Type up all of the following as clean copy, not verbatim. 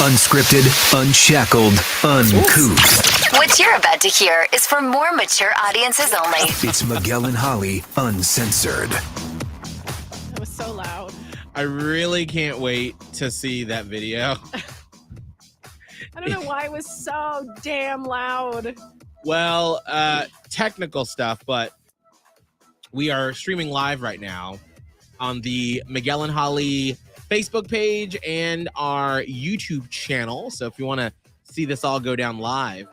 Unscripted, unshackled, uncouth. What you're about to hear is for more mature audiences only. It's Miguel and Holly, Uncensored. That was so loud. I really can't wait to see that video. I don't know why it was so damn loud. Well, technical stuff, but we are streaming live right now on the Miguel and Holly Facebook page and our YouTube channel. So if you want to see this all go down live.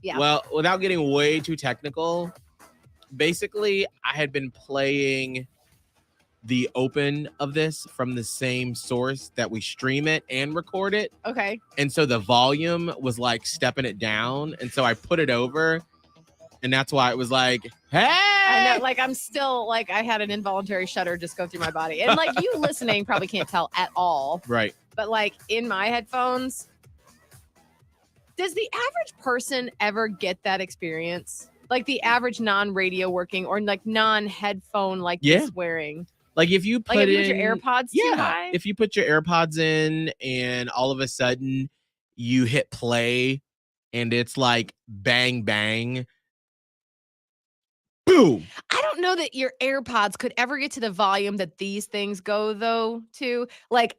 Yeah. Well, without getting way too technical, basically I had been playing the open of this from the same source that we stream it and record it. Okay. And so the volume was like stepping it down. And so I put it over. And that's why it was like, hey! I know, like I'm still like I had an involuntary shudder just go through my body. And like you listening probably can't tell at all. Right. But like in my headphones, does the average person ever get that experience? Like the average non-radio working or like non-headphone like this wearing? Like if you put like if you in put your AirPods too high? If you put your AirPods in and all of a sudden you hit play and it's like bang, bang. Boom. I don't know that your AirPods could ever get to the volume that these things go, though, to. Like,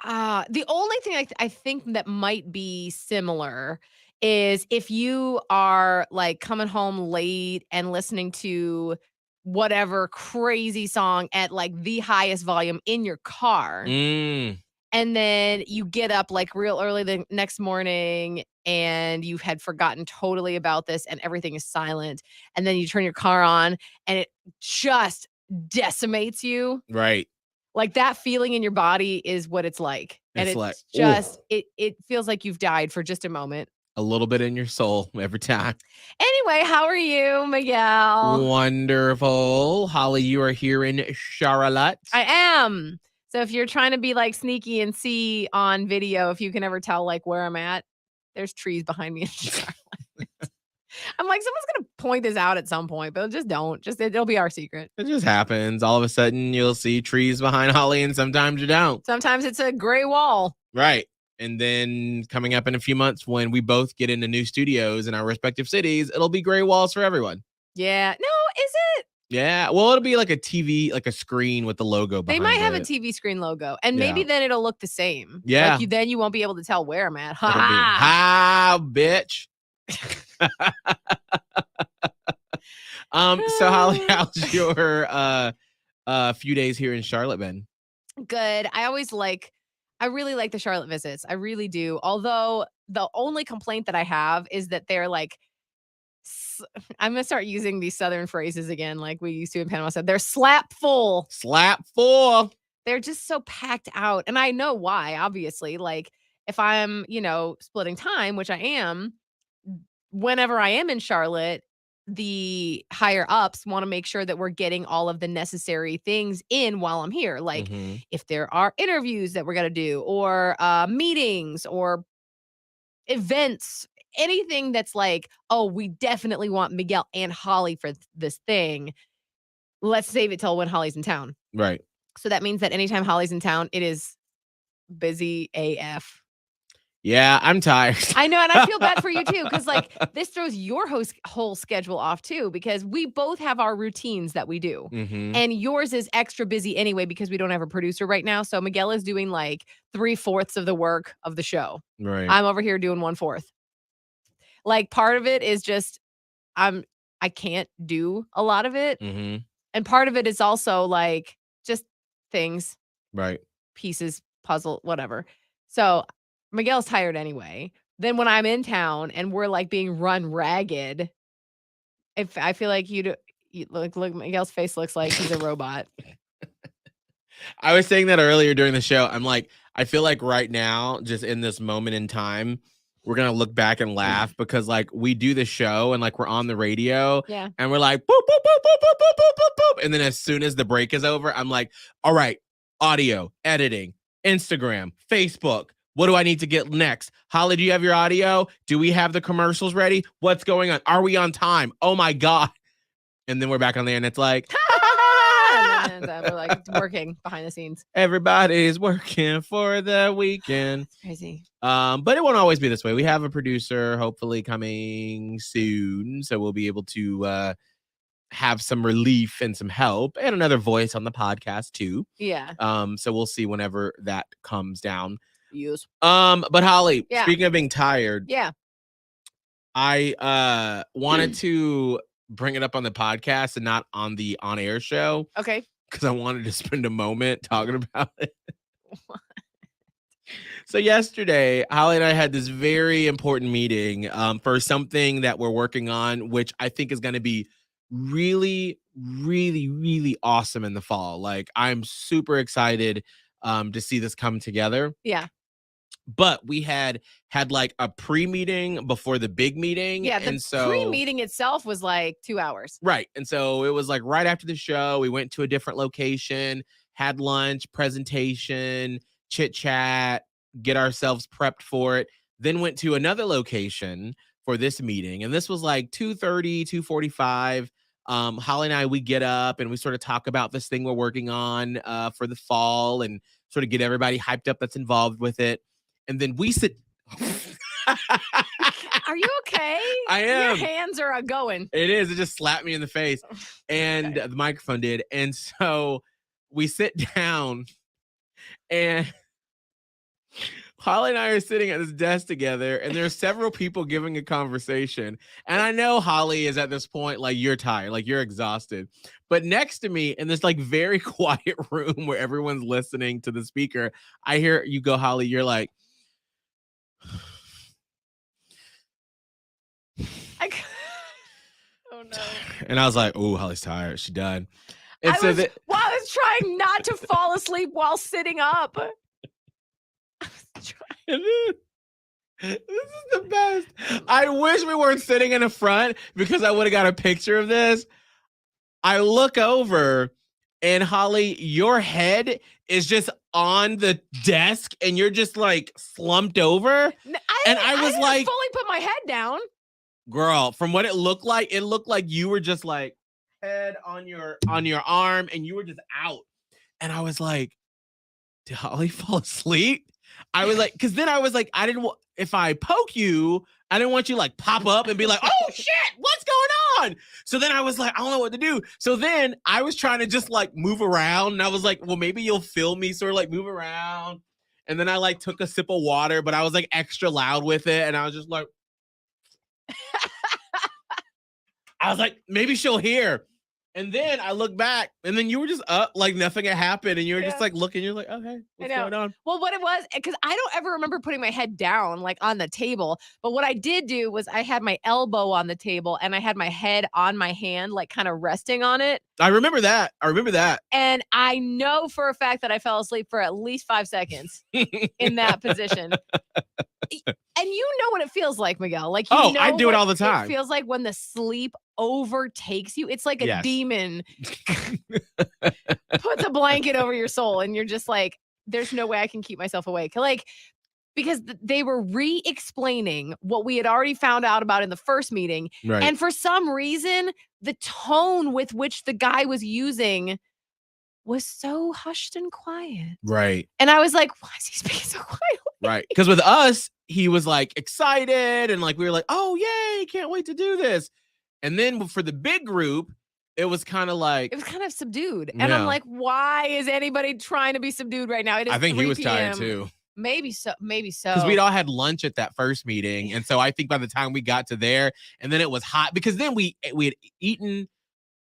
the only thing I think that might be similar is if you are, like, coming home late and listening to whatever crazy song at, like, the highest volume in your car. And then you get up, like, real early the next morning and you had forgotten totally about this and everything is silent. And then you turn your car on and it just decimates you. Right. Like that feeling in your body is what it's like. And It's it's like, just, it feels like you've died for just a moment. A little bit in your soul every time. Anyway, how are you, Miguel? Wonderful. Holly, you are here in Charlotte. I am. So if you're trying to be like sneaky and see on video, if you can ever tell like where I'm at, there's trees behind me in Charlotte. I'm like, someone's going to point this out at some point, but just don't. It'll be our secret. It just happens. All of a sudden, you'll see trees behind Holly, and sometimes you don't. Sometimes it's a gray wall. Right. And then coming up in a few months, when we both get into new studios in our respective cities, it'll be gray walls for everyone. Yeah. No, is it? Yeah. Well, it'll be like a TV, like a screen with the logo behind it. They might have a TV screen logo, and maybe then it'll look the same. Yeah. Like then you won't be able to tell where I'm at. It'll be, ha, bitch. So Holly, how's your few days here in Charlotte been? Good. I really like the Charlotte visits. I really do. Although the only complaint that I have is that they're like, I'm going to start using these Southern phrases again, like we used to in Panama. They're slap full. Slap full. They're just so packed out. And I know why, obviously. Like if I'm, splitting time, which I am, whenever I am in Charlotte, the higher ups want to make sure that we're getting all of the necessary things in while I'm here. Like if there are interviews that we're going to do or meetings or events, anything that's like, oh, we definitely want Miguel and Holly for this thing. Let's save it till when Holly's in town. Right. So that means that anytime Holly's in town, it is busy AF. Yeah, I'm tired. I know, and I feel bad for you too, because like this throws your whole schedule off too, because we both have our routines that we do, and yours is extra busy anyway because we don't have a producer right now. So Miguel is doing like 3/4 of the work of the show. Right. I'm over here doing 1/4. Like part of it is just I can't do a lot of it, and part of it is also like just things, right? Pieces, puzzle, whatever. So Miguel's tired anyway. Then when I'm in town and we're like being run ragged, if I feel like you look, Miguel's face looks like he's a robot. I was saying that earlier during the show. I'm like, I feel like right now, just in this moment in time, we're going to look back and laugh because like we do the show and like we're on the radio and we're like, boop, boop, boop, boop, boop, boop, boop, boop, boop. And then as soon as the break is over, I'm like, all right, audio, editing, Instagram, Facebook. What do I need to get next? Holly, do you have your audio? Do we have the commercials ready? What's going on? Are we on time? Oh my God. And then we're back on there and it's like, And then we're like working behind the scenes. Everybody's working for the weekend. It's crazy. But it won't always be this way. We have a producer hopefully coming soon, so we'll be able to have some relief and some help, and another voice on the podcast too. Yeah. So we'll see whenever that comes down. Yes. But Holly, Yeah. speaking of being tired, Yeah. I wanted to bring it up on the podcast and not on the on-air show. Okay. Because I wanted to spend a moment talking about it. So yesterday, Holly and I had this very important meeting for something that we're working on, which I think is going to be really, really, really awesome in the fall. Like, I'm super excited to see this come together. Yeah. But we had like a pre-meeting before the big meeting. Yeah. The pre-meeting itself was like 2 hours. Right. And so it was like right after the show, we went to a different location, had lunch, presentation, chit chat, get ourselves prepped for it, then went to another location for this meeting. And this was like 2:30, 2:45. Holly and I, we get up and we sort of talk about this thing we're working on for the fall and sort of get everybody hyped up that's involved with it. And then we sit. Are you okay? I am. Your hands are going. It is. It just slapped me in the face. And the microphone did. And so we sit down and Holly and I are sitting at this desk together, and there are several people giving a conversation. And I know Holly is at this point, like, you're tired, like you're exhausted. But next to me in this like very quiet room where everyone's listening to the speaker, I hear you go, Holly, you're like, Oh no. and I was like, oh, Holly's tired. She's done. And I was trying not to fall asleep while sitting up. And then, this is the best. I wish we weren't sitting in the front because I would have got a picture of this. I look over and Holly, your head is just on the desk and you're just like slumped over. I was didn't like, fully put my head down. Girl, from what it looked like you were just like head on your arm and you were just out. And I was like, did Holly fall asleep? I was like, because then I was like, if I poke you, I didn't want you like pop up and be like, oh shit, what's going on? So then I was like, I don't know what to do. So then I was trying to just like move around. And I was like, well, maybe you'll feel me sort of like move around. And then I like took a sip of water, but I was like extra loud with it. And I was just like, I was like, maybe she'll hear. And then I look back, and then you were just up like nothing had happened, and you were just like looking. You're like, okay, what's going on? Well, what it was, because I don't ever remember putting my head down like on the table. But what I did do was I had my elbow on the table, and I had my head on my hand, like kind of resting on it. I remember that. And I know for a fact that I fell asleep for at least 5 seconds in that position. And you know what it feels like, Miguel. Like, you know I do it all the time. It feels like when the sleep overtakes you. It's like a demon puts a blanket over your soul, and you're just like, there's no way I can keep myself awake. Like, because they were re-explaining what we had already found out about in the first meeting. Right. And for some reason, the tone with which the guy was using was so hushed and quiet. Right. And I was like, why is he speaking so quietly? Right. Because with us, he was like excited and like we were like, oh, yay, can't wait to do this. And then for the big group, it was kind of like. It was kind of subdued. And I'm like, why is anybody trying to be subdued right now? It is I think he was 3 tired p.m. too. Maybe so. Because we'd all had lunch at that first meeting. And so I think by the time we got to there, and then it was hot because then we had eaten,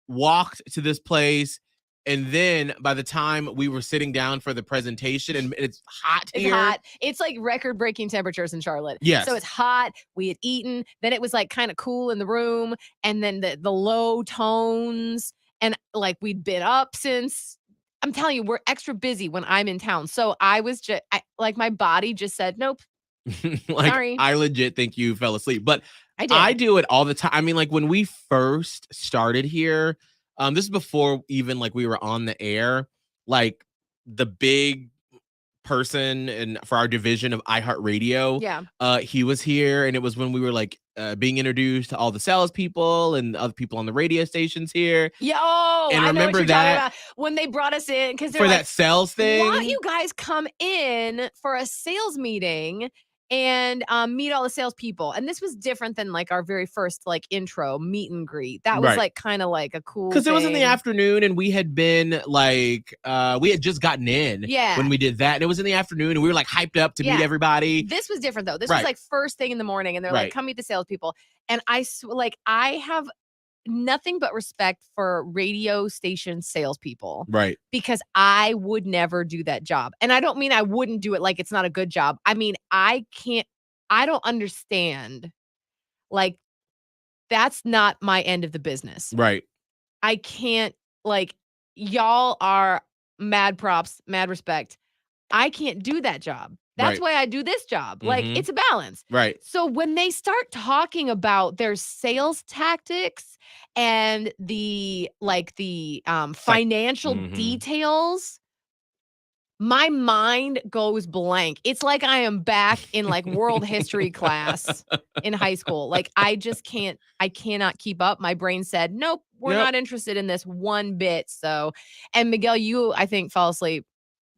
walked to this place. And then by the time we were sitting down for the presentation, and it's hot here. It's hot. It's like record-breaking temperatures in Charlotte. Yes. So it's hot. We had eaten. Then it was like kind of cool in the room. And then the low tones. And like we'd been up since. I'm telling you, we're extra busy when I'm in town. So I was just like my body just said, nope. Like, sorry. I legit think you fell asleep. But I did. I do it all the time. I mean, like when we first started here, this is before even like we were on the air, like the big person and for our division of iHeartRadio. Yeah. He was here, and it was when we were like being introduced to all the salespeople and other people on the radio stations here. Yeah. Oh, And I know what remember you're talking that- about. When they brought us in, because they're For like, that sales why don't thing. you guys come in for a sales meeting and meet all the salespeople? And this was different than like our very first like intro meet and greet. That was Right. like kind of like a cool Because it was in the thing. afternoon, and we had been like, we had just gotten in Yeah. when we did that. And it was in the afternoon, and we were like hyped up to Yeah. meet everybody. This was different though. This Right. was like first thing in the morning, and they're Right. like, "Come meet the salespeople." And I have nothing but respect for radio station salespeople Right. because I would never do that job. And I don't mean I wouldn't do it like it's not a good job. I mean I don't understand. Like that's not my end of the business. Right. I can't, like, y'all are mad props, mad respect. I can't do that job. That's Right. why I do this job. Like, Mhm. it's a balance. Right. So when they start talking about their sales tactics and the financial Mhm. details, my mind goes blank. It's like I am back in like world history class in high school. Like I cannot keep up. My brain said, nope, we're Yep. not interested in this one bit. So, and Miguel, you, I think, fell asleep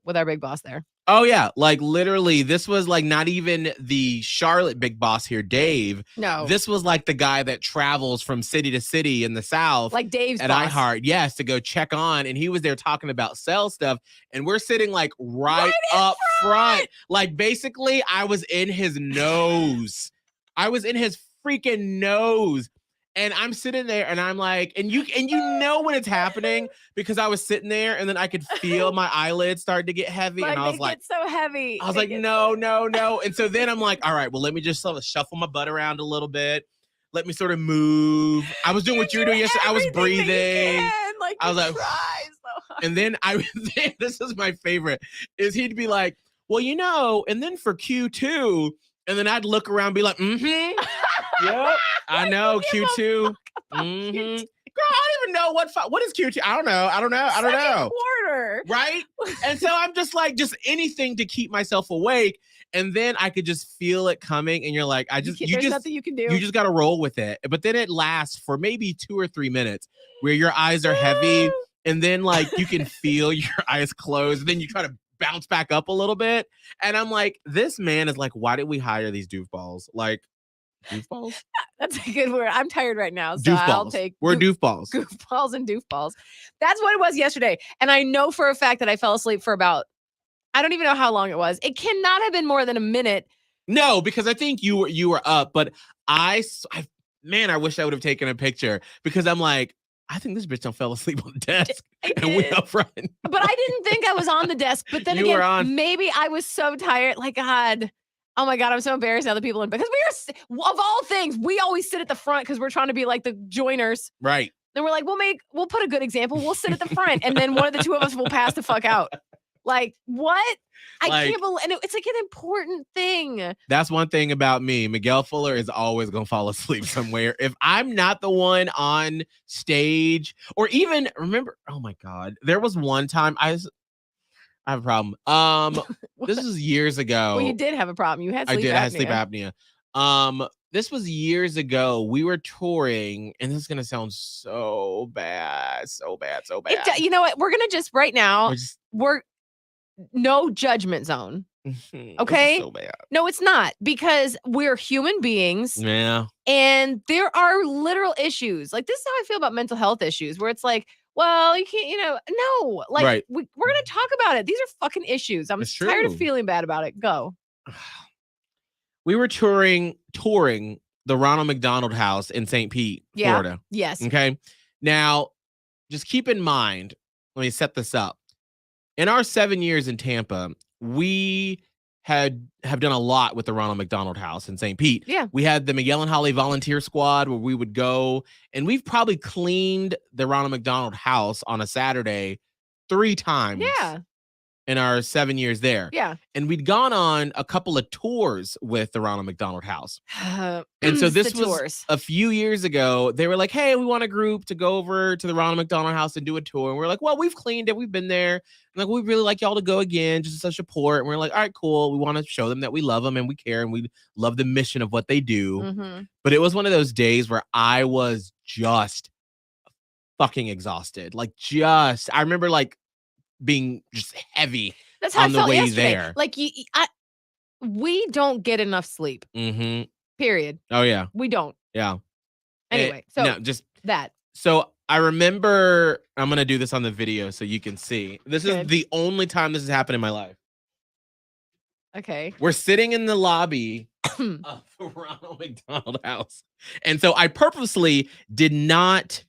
with our big boss there. Oh yeah, like literally, this was like not even the Charlotte big boss here, Dave. No, This was like the guy that travels from city to city in the South like Dave's at boss. iHeart, yes, to go check on, and he was there talking about sales stuff, and we're sitting like right up front. Like basically, I was in his nose. I was in his freaking nose. And I'm sitting there and I'm like, and you know when it's happening because I was sitting there and then I could feel my eyelids start to get heavy. Like, and I was like, it's so heavy. I was They like, get no. And so then I'm like, all right, well, let me just sort of shuffle my butt around a little bit. Let me sort of move. I was doing what you were doing yesterday. I was everything that you breathing. can. Like, I was you like, try so hard. And then this is my favorite, is he'd be like, well, you know, and then for Q2, and then I'd look around and be like, mm-hmm. Yep. I know, Q2. Mm-hmm. Girl, I don't even know what is Q2. I don't know. Second quarter. Right? And so I'm just like, just anything to keep myself awake. And then I could just feel it coming. And you're like, There's nothing you can do. You just got to roll with it. But then it lasts for maybe 2 or 3 minutes where your eyes are heavy. And then like you can feel your eyes close. And then you try to bounce back up a little bit. And I'm like, this man is like, why did we hire these doofballs? Like, doofballs? That's a good word. I'm tired right now, so I'll Doofballs. take We're doofballs. goofballs and doofballs. That's what it was yesterday. And I know for a fact that I fell asleep for about, I don't even know how long it was. It cannot have been more than a minute. No, because I think you were up, but I wish I would have taken a picture because I'm like, I think this bitch don't fell asleep on the desk and we up front. But I didn't think I was on the desk. But then You again, were on. maybe I was so tired. Like, God, oh my God, I'm so embarrassed now the people in, because of all things, we always sit at the front because we're trying to be like the joiners. Right. Then we're like, we'll put a good example. We'll sit at the front and then one of the two of us will pass the fuck out. Like, what? I can't believe, and it's like an important thing. That's one thing about me. Miguel Fuller is always going to fall asleep somewhere. If I'm not the one on stage, or even remember, oh my God, there was one time I have a problem. This is years ago. Well, you did have a problem. You had sleep apnea. I had sleep apnea. This was years ago. We were touring, and this is gonna sound so bad. You know what? We're gonna just right now. We're no judgment zone. Okay. So bad. No, it's not, because we're human beings. Yeah. And there are literal issues. Like, this is how I feel about mental health issues, where it's like, well, you can't, no, like Right. we're gonna talk about it. These are fucking issues. I'm It's tired of true. feeling bad about it. Go. We were touring the Ronald McDonald House in St. Pete, Yeah. Florida. Yes. Okay. Now, just keep in mind, let me set this up. In our 7 years in Tampa, we have done a lot with the Ronald McDonald House in St. Pete. Yeah. We had the Miguel and Holly volunteer squad where we would go, and we've probably cleaned the Ronald McDonald House on a Saturday 3 times. Yeah. in our 7 years there. Yeah. And we'd gone on a couple of tours with the Ronald McDonald House. And so this was tours. a few years ago. They were like, hey, we want a group to go over to the Ronald McDonald House and do a tour. And we're like, well, we've cleaned it. We've been there. And like, we'd really like y'all to go again just to support. And we're like, all right, cool. We want to show them that we love them and we care and we love the mission of what they do. Mm-hmm. But it was one of those days where I was just fucking exhausted. I remember like being just heavy. That's how on I the felt way yesterday. there. Like we don't get enough sleep. Mm-hmm. Period. Oh yeah. We don't. Yeah. Anyway, So I remember, I'm gonna do this on the video so you can see. This Good. is the only time this has happened in my life. Okay. We're sitting in the lobby of the Ronald McDonald House, and so I purposely did not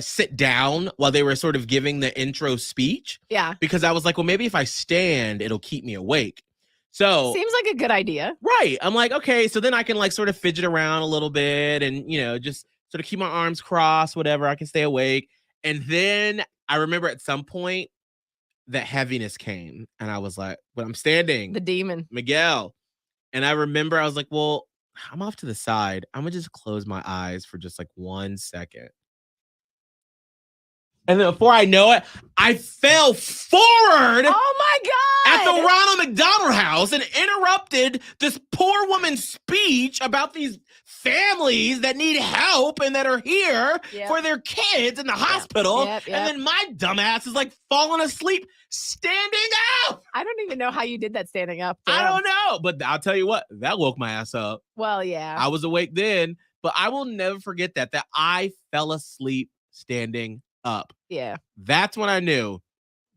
sit down while they were sort of giving the intro speech. Yeah. Because I was like, well, maybe if I stand, it'll keep me awake. So seems like a good idea. Right. I'm like, okay, so then I can like sort of fidget around a little bit and, just sort of keep my arms crossed, whatever. I can stay awake. And then I remember at some point that heaviness came and I was like, but I'm standing. The demon. Miguel. And I remember I was like, well, I'm off to the side. I'm going to just close my eyes for just like 1 second. And then before I know it, I fell forward. Oh my God. At the Ronald McDonald House and interrupted this poor woman's speech about these families that need help and that are here for their kids in the hospital. Yep. And then my dumbass is like falling asleep standing up. I don't even know how you did that standing up. I Damn. don't know. But I'll tell you what, that woke my ass up. Well, yeah. I was awake then, but I will never forget that I fell asleep standing up. Yeah. That's when I knew,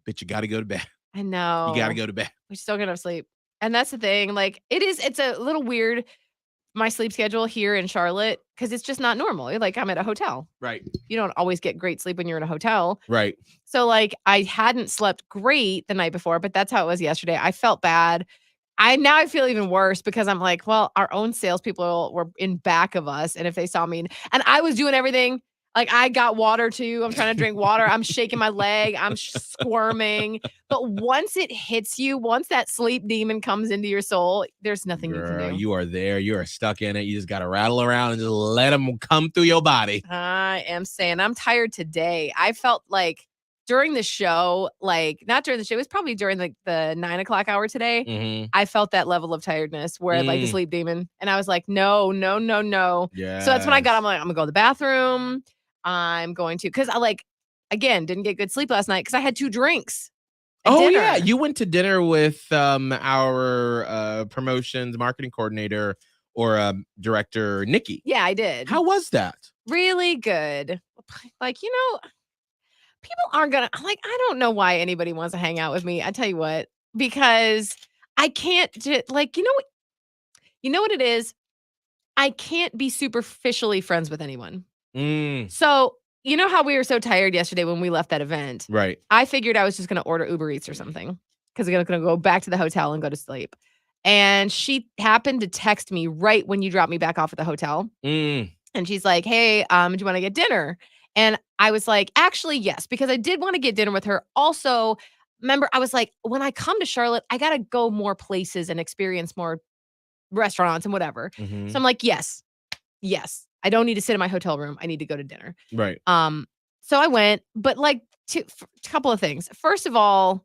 bitch, you got to go to bed. I know. You got to go to bed. We still get enough sleep. And that's the thing. Like, it's a little weird, my sleep schedule here in Charlotte, because it's just not normal. Like, I'm at a hotel. Right. You don't always get great sleep when you're in a hotel. Right. So, like, I hadn't slept great the night before, but that's how it was yesterday. I felt bad. Now I feel even worse because I'm like, well, our own salespeople were in back of us. And if they saw me, and I was doing everything. Like, I got water too. I'm trying to drink water. I'm shaking my leg. I'm squirming. But once it hits you, once that sleep demon comes into your soul, there's nothing you can do. You are there. You are stuck in it. You just got to rattle around and just let them come through your body. I am saying I'm tired today. I felt like during the show, like not during the show, it was probably during the 9 o'clock hour today. Mm-hmm. I felt that level of tiredness where like the sleep demon. And I was like, no. Yeah. So that's when I got, I'm like, I'm gonna go to the bathroom. I'm going to, because I again, didn't get good sleep last night because I had 2 drinks. Dinner. Yeah. You went to dinner with our promotions marketing coordinator or director, Nikki. Yeah, I did. How was that? Really good. Like, people aren't gonna, like, I don't know why anybody wants to hang out with me. I tell you what, because I can't like, you know what it is? I can't be superficially friends with anyone. So, you know how we were so tired yesterday when we left that event? Right. I figured I was just going to order Uber Eats or something because I'm going to go back to the hotel and go to sleep. And she happened to text me right when you dropped me back off at the hotel. And she's like, hey, do you want to get dinner? And I was like, actually, yes, because I did want to get dinner with her. Also, remember, I was like, when I come to Charlotte, I got to go more places and experience more restaurants and whatever. Mm-hmm. So I'm like, yes. I don't need to sit in my hotel room. I need to go to dinner. Right. So I went, but like a couple of things. First of all,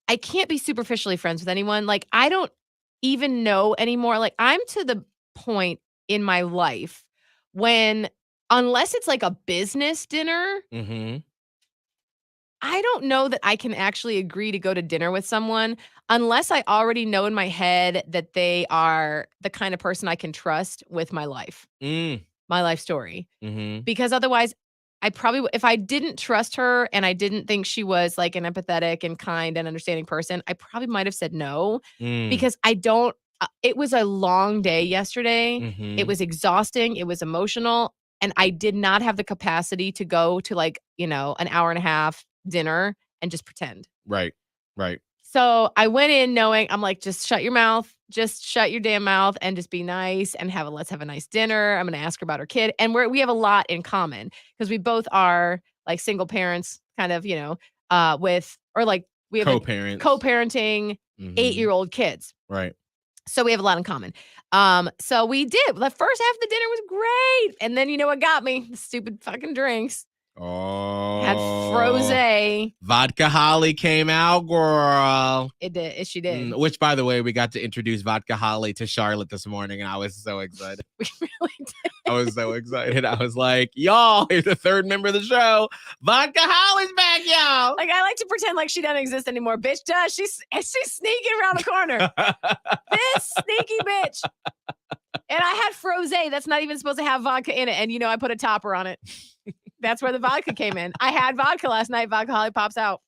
I can't be superficially friends with anyone. Like, I don't even know anymore. Like, I'm to the point in my life when, unless it's like a business dinner, I don't know that I can actually agree to go to dinner with someone unless I already know in my head that they are the kind of person I can trust with my life. My life story. Because otherwise, I probably, if I didn't trust her and I didn't think she was like an empathetic and kind and understanding person, I probably might have said no because I don't, it was a long day yesterday. It was exhausting. It was emotional. And I did not have the capacity to go to like, an hour and a half dinner and just pretend. Right. So I went in knowing, I'm like, just shut your mouth. Just shut your damn mouth and just be nice and let's have a nice dinner. I'm going to ask her about her kid. And we have a lot in common because we both are like single parents kind of, with, or like We have co-parents. co-parenting 8-year-old kids. Right. So we have a lot in common. So we did. The first half of the dinner was great. And then you know what got me? The stupid fucking drinks. Oh. Had frosé. Vodka Holly came out, girl. It did. She did. Which, by the way, we got to introduce Vodka Holly to Charlotte this morning, and I was so excited. We really did. I was so excited. I was like, y'all, here's the third member of the show. Vodka Holly's back, y'all. Like, I like to pretend like she doesn't exist anymore. Bitch does. She's sneaking around the corner. This sneaky bitch. And I had frosé. That's not even supposed to have vodka in it. And, you know, I put a topper on it. That's where the vodka came in. I had vodka last night. Vodka Holly pops out.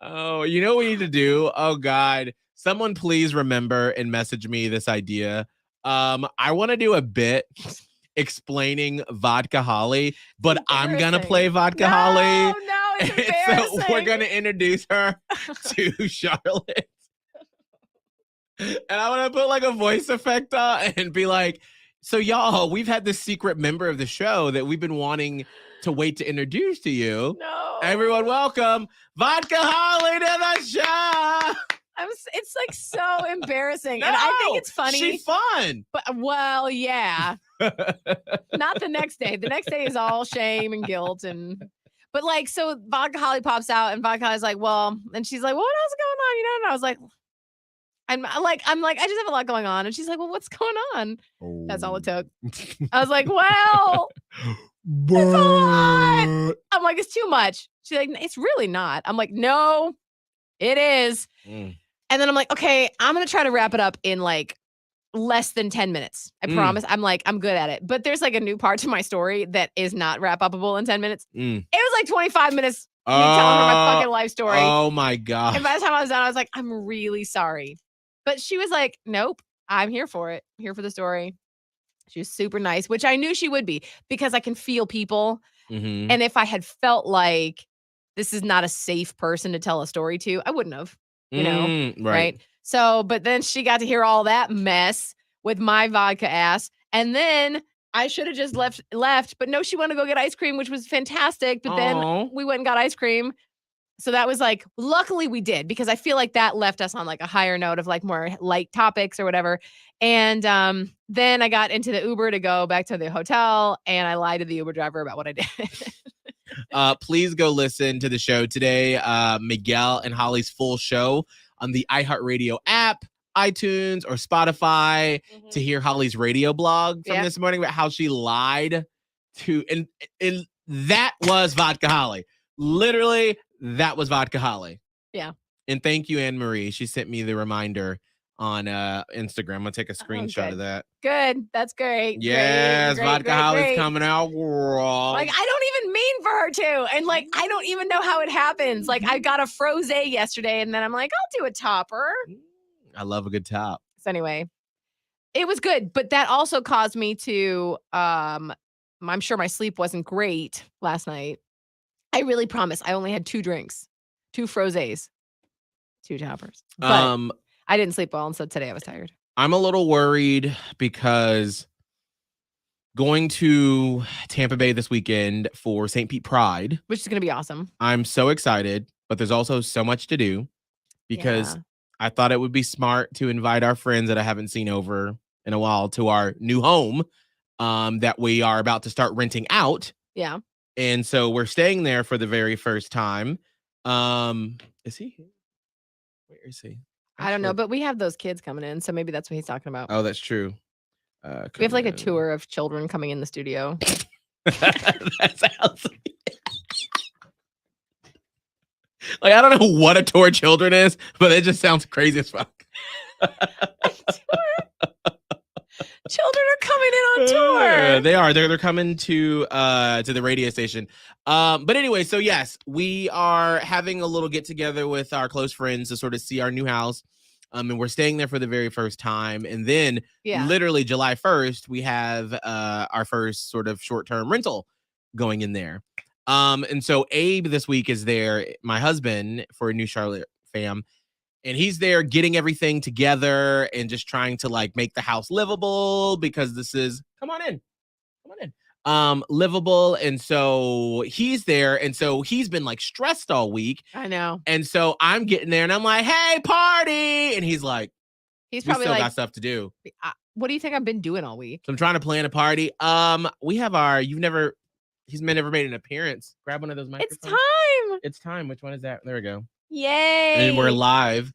Oh, you know what we need to do? Oh, God. Someone please remember and message me this idea. I want to do a bit explaining Vodka Holly, but I'm going to play Vodka Holly. No, it's embarrassing. So we're going to introduce her to Charlotte. And I want to put like a voice effect on and be like, so y'all, we've had this secret member of the show that we've been wanting to wait to introduce to you. No. Everyone welcome Vodka Holly to the show. It's like so embarrassing. And I think it's funny. She's fun. But well, yeah. Not the next day. The next day is all shame and guilt but like, so Vodka Holly pops out and Vodka Holly's like, well, and she's like, well, what else is going on? You know, and I was like, I'm like, I just have a lot going on. And she's like, well, what's going on? Oh. That's all it took. I was like, well, that's a lot. I'm like, it's too much. She's like, it's really not. I'm like, no, it is. And then I'm like, okay, I'm going to try to wrap it up in like less than 10 minutes. I promise. I'm like, I'm good at it. But there's like a new part to my story that is not wrap upable in 10 minutes. It was like 25 minutes me telling her my fucking life story. Oh my God. And by the time I was done, I was like, I'm really sorry. But she was like, nope, I'm here for it. I'm here for the story. She was super nice, which I knew she would be because I can feel people. And if I had felt like this is not a safe person to tell a story to, I wouldn't have, you know, right? So, but then she got to hear all that mess with my vodka ass. And then I should have just left. But no, she wanted to go get ice cream, which was fantastic. But then we went and got ice cream. So that was like, luckily we did, because I feel like that left us on like a higher note of like more light topics or whatever. And then I got into the Uber to go back to the hotel and I lied to the Uber driver about what I did. Please go listen to the show today. Miguel and Holly's full show on the iHeartRadio app, iTunes, or Spotify to hear Holly's radio blog from this morning about how she lied to, and that was Vodka Holly. Literally, that was Vodka Holly. Yeah. And thank you, Anne Marie. She sent me the reminder on Instagram. I'm gonna take a screenshot of that. Good. That's great. Yes, great, Vodka great, Holly's great. coming out, girl. Like, I don't even mean for her to. And like, I don't even know how it happens. Like, I got a frosé yesterday and then I'm like, I'll do a topper. I love a good top. So anyway, it was good. But that also caused me to, I'm sure my sleep wasn't great last night. I really promise I only had 2 drinks, 2 frosés, 2 toppers. But I didn't sleep well, and so today I was tired. I'm a little worried because going to Tampa Bay this weekend for St. Pete Pride, which is going to be awesome. I'm so excited, but there's also so much to do because I thought it would be smart to invite our friends that I haven't seen over in a while to our new home that we are about to start renting out. Yeah. And so we're staying there for the very first time. Is he here? Where is he? I don't know, but we have those kids coming in, so maybe that's what he's talking about. Oh, that's true. We have like a tour of children coming in the studio. That sounds like I don't know what a tour of children is, but it just sounds crazy as fuck. Children are coming in on tour. They are. They're coming to the radio station. But anyway, so yes, we are having a little get together with our close friends to sort of see our new house. And we're staying there for the very first time. And then literally July 1st, we have our first sort of short-term rental going in there. And so Abe this week is there, my husband, for a new Charlotte fam. And he's there getting everything together and just trying to like make the house livable because this is, come on in. livable. And so he's there. And so he's been like stressed all week. I know. And so I'm getting there and I'm like, hey, party. And he's like, He's we probably still like, got stuff to do. what do you think I've been doing all week? So I'm trying to plan a party. We have he's never made an appearance. Grab one of those microphones. It's time. It's time. Which one is that? There we go. Yay. And we're live.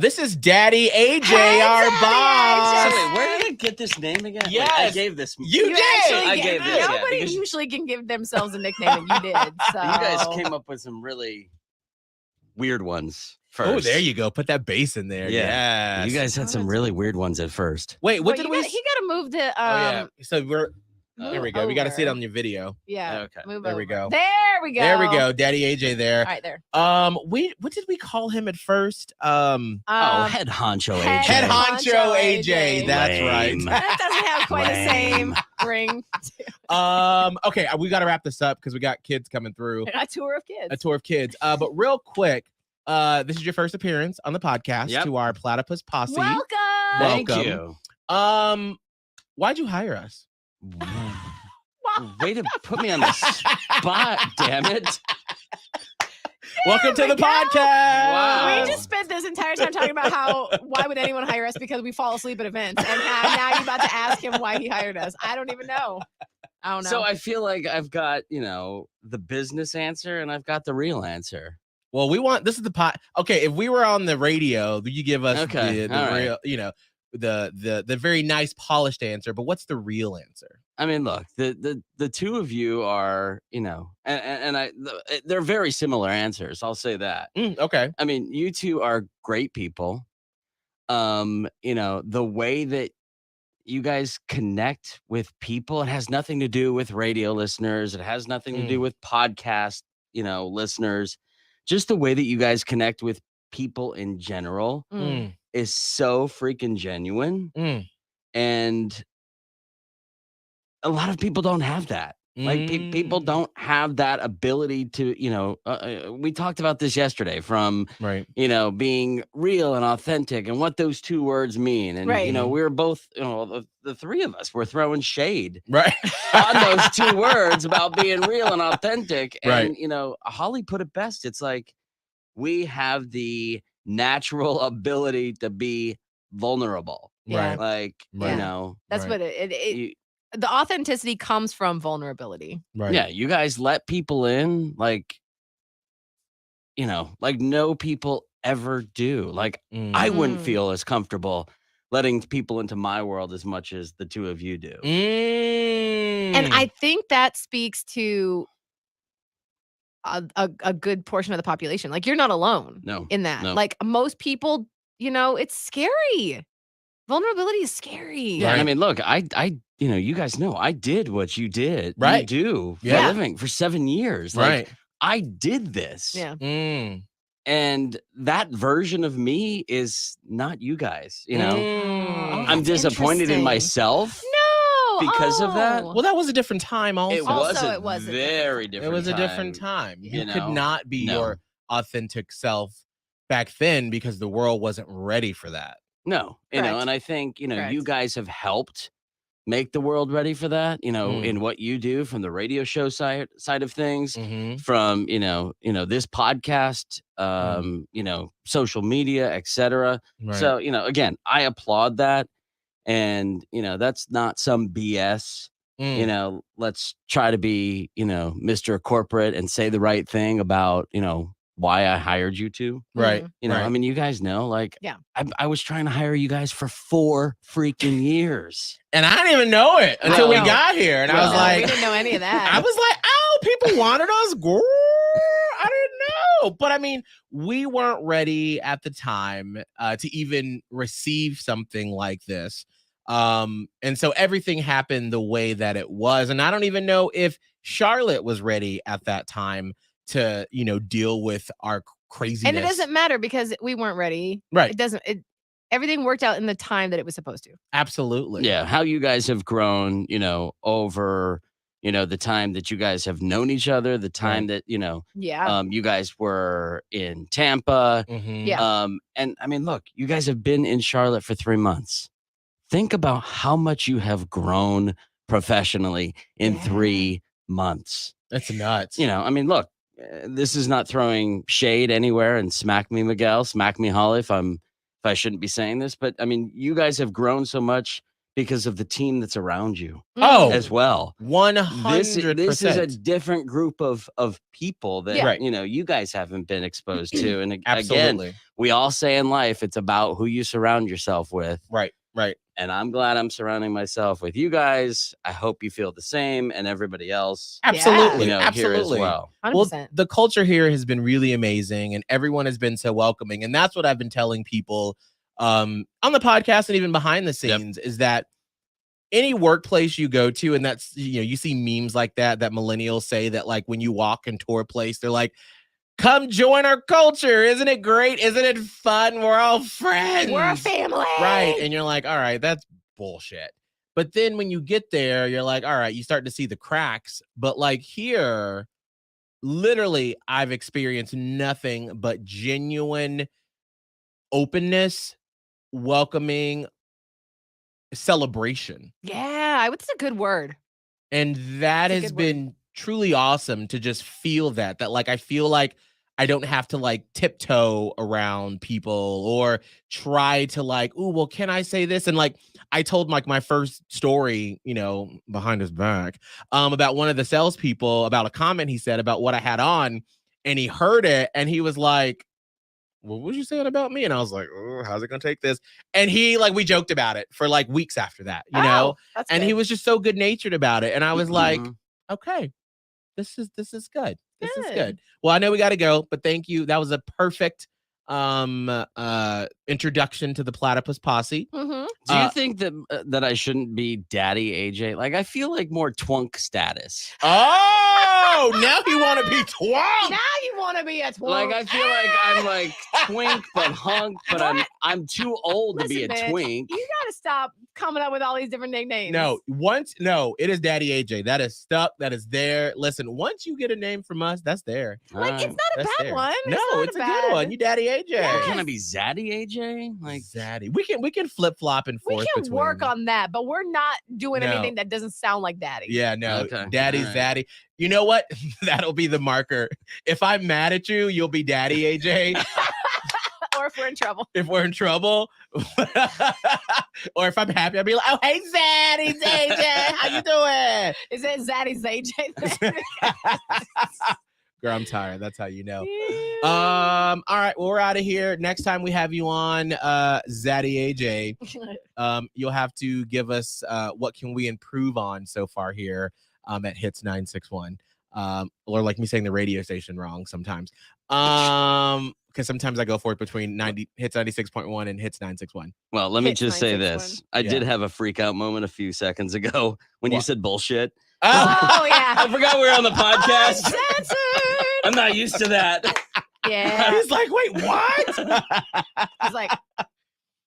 This is Daddy AJ, Hey, our Daddy boss. AJ. So wait, where did I get this name again? Yes. Wait, I gave this. You did. actually I get- gave this, yeah, Nobody because- usually can give themselves a nickname, and you did. So You guys came up with some really weird ones first. Oh, there you go. Put that bass in there. Yeah. Yes. You guys had some really weird ones at first. Wait, what did we? He got to move the. Oh yeah. So we're. There we go. We got to see it over. on your video. Yeah. Okay. Move There we over. go. There we go. There we go. Daddy AJ there. All right, there. What did we call him at first? Head honcho AJ. Head honcho AJ. AJ. That's Lame. right. That doesn't have quite the same ring. Okay, we got to wrap this up because we got kids coming through. A tour of kids. A tour of kids. But real quick, this is your first appearance on the podcast Yep. to our Platypus Posse. Welcome. Thank Welcome. you. Why'd you hire us? Way to put me on the spot, damn it. Welcome to we the go. podcast. Wow. We just spent this entire time talking about why would anyone hire us because we fall asleep at events, and now you're about to ask him why he hired us. I don't even know. I don't know. So I feel like I've got, the business answer and I've got the real answer. Well, this is the pot. Okay, if we were on the radio, you give us Okay, the all right. real, the very nice polished answer. But what's the real answer? I mean, look, the two of you are, they're very similar answers. I'll say that. Okay. I mean, you two are great people. The way that you guys connect with people, it has nothing to do with radio listeners. It has nothing to do with podcast, listeners. Just the way that you guys connect with people in general is so freaking genuine. And a lot of people don't have that. Like people don't have that ability to, we talked about this yesterday from, Right. Being real and authentic and what those two words mean. And, Right. we were both, the three of us were throwing shade Right. on those two words about being real and authentic. Right. And, Holly put it best. It's like, we have the natural ability to be vulnerable. Yeah. Right. Like, Yeah. That's Right. what the authenticity comes from vulnerability. Right. Yeah, you guys let people in like no people ever do. Like I wouldn't feel as comfortable letting people into my world as much as the two of you do. And I think that speaks to a good portion of the population. Like you're not alone No. in that. no. Like most people, it's scary. Vulnerability is scary. Yeah, and I Right. mean, look, I you guys know I did what you did. Right. You do for Yeah. a living for 7 years. Like, Right. I did this. Yeah. And that version of me is not you guys, Oh, I'm that's disappointed in interesting. myself. No. Because of that? Oh. Well, that was a different time. Also, it was a very different different. it was a different time. Yeah. You could not be No. your authentic self back then because the world wasn't ready for that. No, Correct. and I think, you Correct. guys have helped make the world ready for that, in what you do from the radio show side of things, from, this podcast, social media, etc. Right. So, again, I applaud that. And, that's not some BS. Let's try to be, Mr. Corporate and say the right thing about, why I hired you two. Right. I right. mean, you guys know, like, Yeah. I was trying to hire you guys for 4 freaking years. And I didn't even know it until we No. got here. And I was No, No, we like, didn't know any of that. I was like, oh, people wanted us. Girl, I didn't know. But I mean, we weren't ready at the time to even receive something like this. And so everything happened the way that it was. And I don't even know if Charlotte was ready at that time to, deal with our craziness. And it doesn't matter because we weren't ready. Right. It doesn't. Everything worked out in the time that it was supposed to. Absolutely. Yeah. How you guys have grown, over, the time that you guys have known each other, the time that, Yeah. you guys were in Tampa. Mhm. Yeah. And I mean, look, you guys have been in Charlotte for 3 months. Think about how much you have grown professionally in 3 months. That's nuts. You know, I mean, look, this is not throwing shade anywhere, and smack me, Miguel, smack me, Holly, if I shouldn't be saying this, but I mean, you guys have grown so much because of the team that's around you as well. 100%. This is a different group of people that Yeah. you know you guys haven't been exposed to. And Absolutely. again, we all say in life it's about who you surround yourself with. Right. And I'm glad I'm surrounding myself with you guys. I hope you feel the same, and everybody else. Absolutely. You know, here as Absolutely. well. 100%. Well, the culture here has been really amazing, and everyone has been so welcoming. And that's what I've been telling people on the podcast and even behind the scenes is that any workplace you go to, and that's, you know, you see memes like that millennials say that, like, when you walk into a place, they're like, come join our culture. Isn't it great? Isn't it fun? We're all friends. We're a family. Right. And you're like, all right, that's bullshit. But then when you get there, you're like, all right, you start to see the cracks. But like here, literally, I've experienced nothing but genuine openness, welcoming, celebration. Yeah, it's a good word. And that That's a has good been truly awesome to just feel that like I feel like I don't have to like tiptoe around people or try to like, oh, well, can I say this? And like I told like my first story, you know, behind his back, about one of the salespeople about a comment he said about what I had on, and he heard it and he was like, well, what was you saying about me? And I was like, oh, how's it gonna take this? And he like, we joked about it for like weeks after that, you know, That's and good. he was just so good natured about it. And I was like, Mhm. okay, this is good. This is Good. good. Well, I know we got to go, but thank you. That was a perfect introduction to the Platypus Posse. Mhm. Do you think that I shouldn't be Daddy AJ? Like, I feel like more twunk status. Oh, now you want to be twunk. Now you want to be a twink. Like, I feel like I'm like twink but hunk, but I'm too old to be a Listen, bitch, twink. You gotta stop coming up with all these different nicknames. No, it is Daddy AJ. That is stuck. That is there. Listen, once you get a name from us, that's there. Like, it's not a That's bad there. one. No, not it's a good one. You Daddy AJ. Yeah. Can I be Zaddy AJ? Like, Zaddy. We can flip flop and We forth. can between work them. on that, but we're not doing No. anything that doesn't sound like daddy. Yeah, no, Okay. Daddy's All right. Daddy. You know what? That'll be the marker. If I'm mad at you, you'll be Daddy AJ. Or if we're in trouble. If we're in trouble, or if I'm happy, I'll be like, "Oh, hey, Zaddy, AJ, how you doing?" Is it Zaddy's AJ? Girl, I'm tired. That's how you know. Yeah. All right, well, we're out of here. Next time we have you on, Zaddy AJ, you'll have to give us what can we improve on so far here at Hits 961. Or like me saying the radio station wrong sometimes. Because sometimes I go for it between Hits 96.1 and Hits 961. well, let me Hits just say 961. this. I did have a freak out moment a few seconds ago when you What? said bullshit. Oh, yeah. I forgot we were on the podcast. Uncensored. I'm not used to that. Yeah. He's like, wait, what? He's like,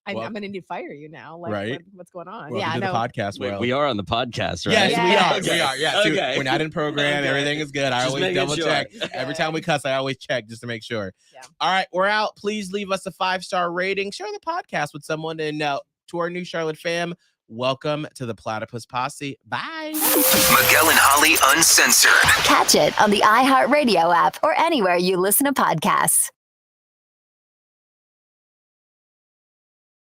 Well, I'm going to fire you now. Like, right. what's going on? Welcome yeah, to the no. podcast Wait, world. we are on the podcast, right? Yes, Yes. we are. Yeah. So Okay. we're not in program. Okay. Everything is good. I Just always making double sure. check. Every time we cuss, I always check just to make sure. Yeah. All right, we're out. Please leave us a 5-star rating. Share the podcast with someone. And to our new Charlotte fam, welcome to the Platypus Posse. Bye. Miguel and Holly Uncensored. Catch it on the iHeartRadio app or anywhere you listen to podcasts.